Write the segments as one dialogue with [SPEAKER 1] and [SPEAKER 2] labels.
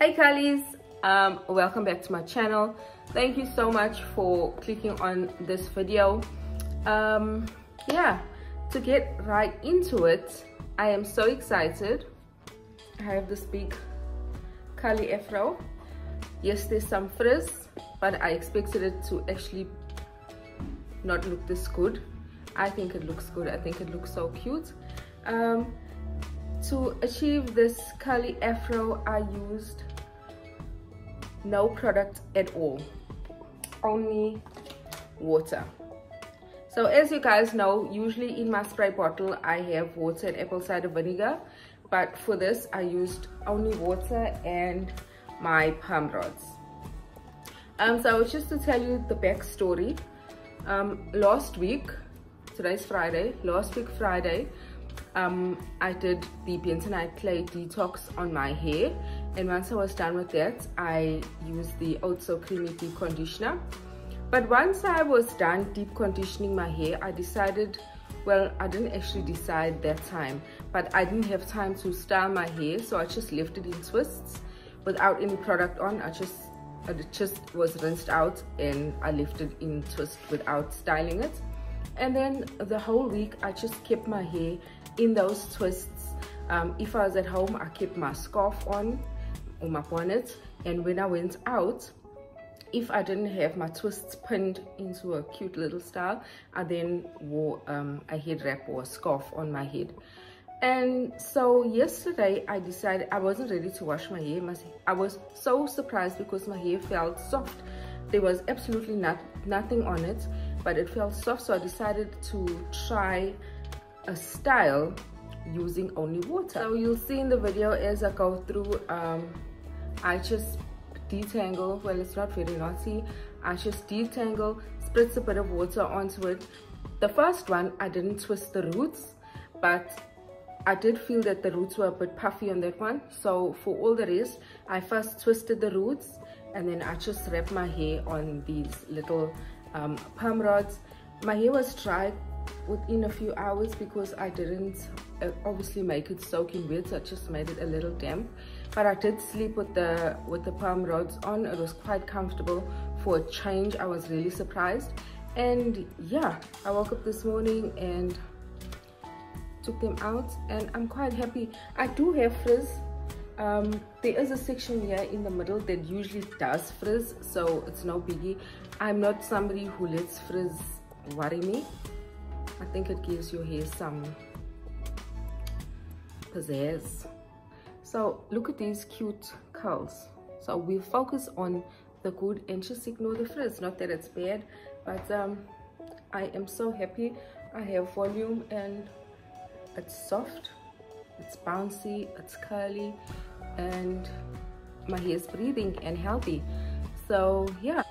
[SPEAKER 1] Hey Curlies, welcome back to my channel. Thank you so much for clicking on this video. Yeah, to get right into it, I am so excited. I have this big curly afro. Yes, there's some frizz, but I expected it to actually not look this good. I think it looks good. I think it looks so cute. To achieve this curly afro, I used no product at all, only water. So as you guys know, usually in my spray bottle I have water and apple cider vinegar, but for this I used only water and my palm rods. So just to tell you the backstory, last week, today's Friday, last week Friday, I did the bentonite clay detox on my hair, and once I was done with that, I used the Oh So Creamy deep conditioner. But once I was done deep conditioning my hair, I decided, well, I didn't actually decide that time, but I didn't have time to style my hair, so I just left it in twists without any product on. It just was rinsed out and I left it in twist without styling it. And then the whole week I just kept my hair in those twists. If I was at home, I kept my scarf on or my bonnet, and when I went out, if I didn't have my twists pinned into a cute little style, I then wore a head wrap or a scarf on my head. And so yesterday I decided I wasn't ready to wash my hair. I was so surprised because my hair felt soft. There was absolutely nothing on it, but it felt soft, so I decided to try a style using only water. So you'll see in the video as I go through, I just detangle. Well, it's not very naughty. I just detangle, spritz a bit of water onto it. The first one I didn't twist the roots, but I did feel that the roots were a bit puffy on that one. So for all the rest, I first twisted the roots and then I just wrapped my hair on these little palm rods. My hair was dry within a few hours because I didn't obviously make it soaking wet, so I just made it a little damp. But I did sleep with the palm rods on. It was quite comfortable for a change. I was really surprised. And yeah, I woke up this morning and took them out and I'm quite happy. I do have frizz. There is a section here in the middle that usually does frizz, so it's no biggie. I'm not somebody who lets frizz worry me. I think it gives your hair some pizzazz. So look at these cute curls. So we focus on the good and just ignore the frizz. Not that it's bad, but I am so happy. I have volume and it's soft, it's bouncy, it's curly, and my hair is breathing and healthy. So yeah,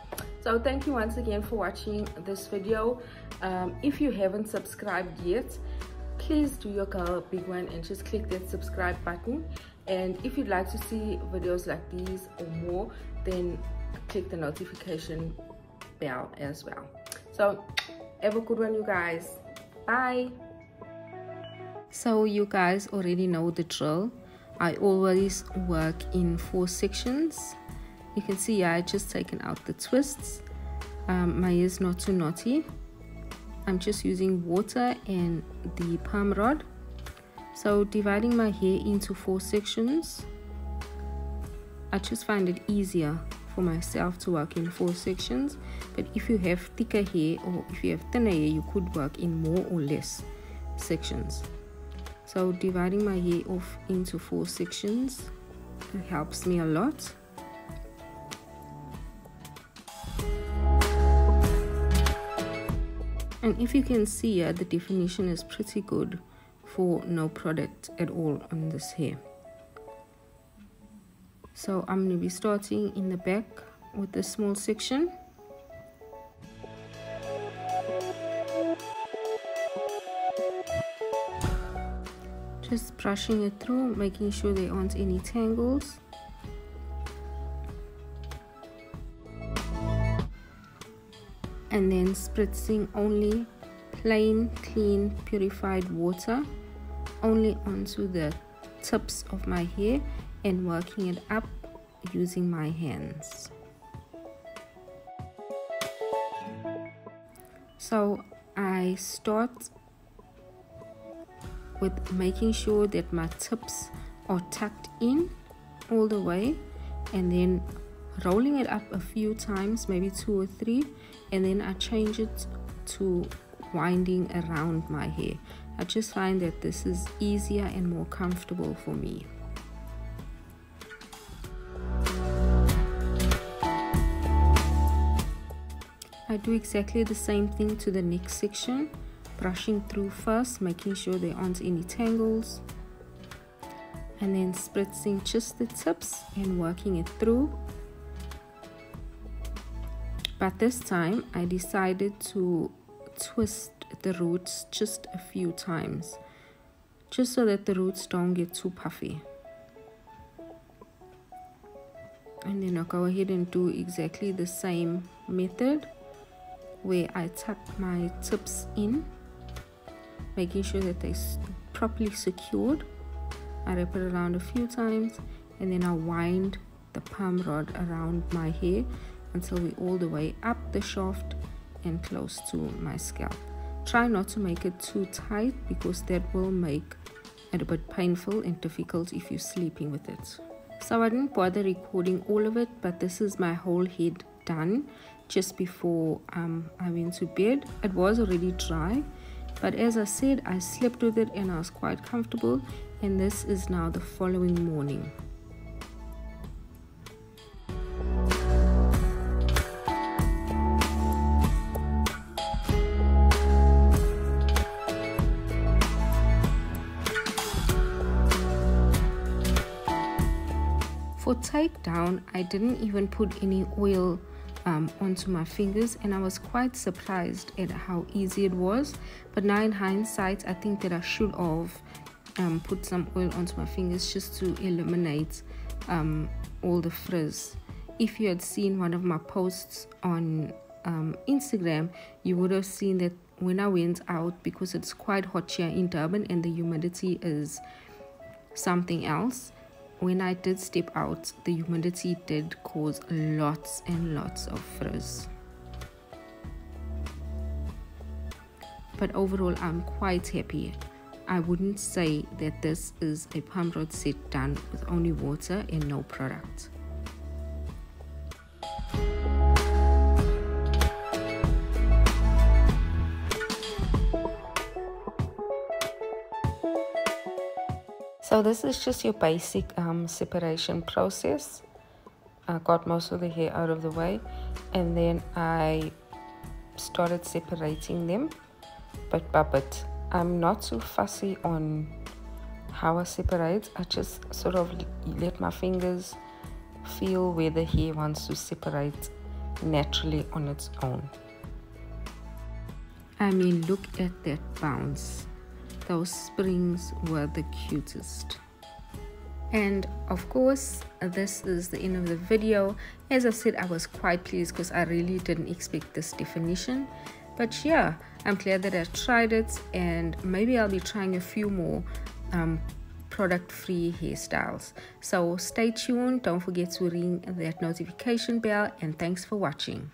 [SPEAKER 1] so thank you once again for watching this video. If you haven't subscribed yet, please do your girl a big one and just click that subscribe button. And if you'd like to see videos like these or more, then click the notification bell as well. So have a good one, you guys. Bye. So you guys already know the drill. I always work in 4 sections. You can see I just taken out the twists. My hair is not too knotty. I'm just using water and the palm rod. So dividing my hair into 4 sections, I just find it easier for myself to work in 4 sections. But if you have thicker hair or if you have thinner hair, you could work in more or less sections. So dividing my hair off into 4 sections, it helps me a lot. And if you can see here, the definition is pretty good for no product at all on this hair. So I'm going to be starting in the back with a small section. Just brushing it through, making sure there aren't any tangles. And then spritzing only plain, clean, purified water only onto the tips of my hair and working it up using my hands. So I start with making sure that my tips are tucked in all the way, and then rolling it up a few times, maybe 2 or 3, and then I change it to winding around my hair. I just find that this is easier and more comfortable for me. I do exactly the same thing to the next section, brushing through first, making sure there aren't any tangles, and then spritzing just the tips and working it through. But this time I decided to twist the roots just a few times, just so that the roots don't get too puffy. And then I'll go ahead and do exactly the same method, where I tuck my tips in, making sure that they're properly secured. I wrap it around a few times, and then I wind the perm rod around my hair until we're all the way up the shaft and close to my scalp. Try not to make it too tight, because that will make it a bit painful and difficult if you're sleeping with it. So I didn't bother recording all of it, but this is my whole head done just before I went to bed. It was already dry, but as I said, I slept with it and I was quite comfortable, and this is now the following morning. For takedown, I didn't even put any oil onto my fingers, and I was quite surprised at how easy it was. But now in hindsight, I think that I should have put some oil onto my fingers just to eliminate all the frizz. If you had seen one of my posts on Instagram, you would have seen that when I went out, because it's quite hot here in Durban and the humidity is something else, when I did step out, the humidity did cause lots and lots of frizz. But overall, I'm quite happy. I wouldn't say that this is a perm rod set done with only water and no product. So this is just your basic separation process. I got most of the hair out of the way, and then I started separating them bit by bit. I'm not too fussy on how I separate. I just sort of let my fingers feel where the hair wants to separate naturally on its own. I mean, look at that bounce. Those springs were the cutest. And of course, this is the end of the video. As I said, I was quite pleased because I really didn't expect this definition. But yeah, I'm glad that I tried it, and maybe I'll be trying a few more product-free hairstyles. So stay tuned, don't forget to ring that notification bell, and thanks for watching.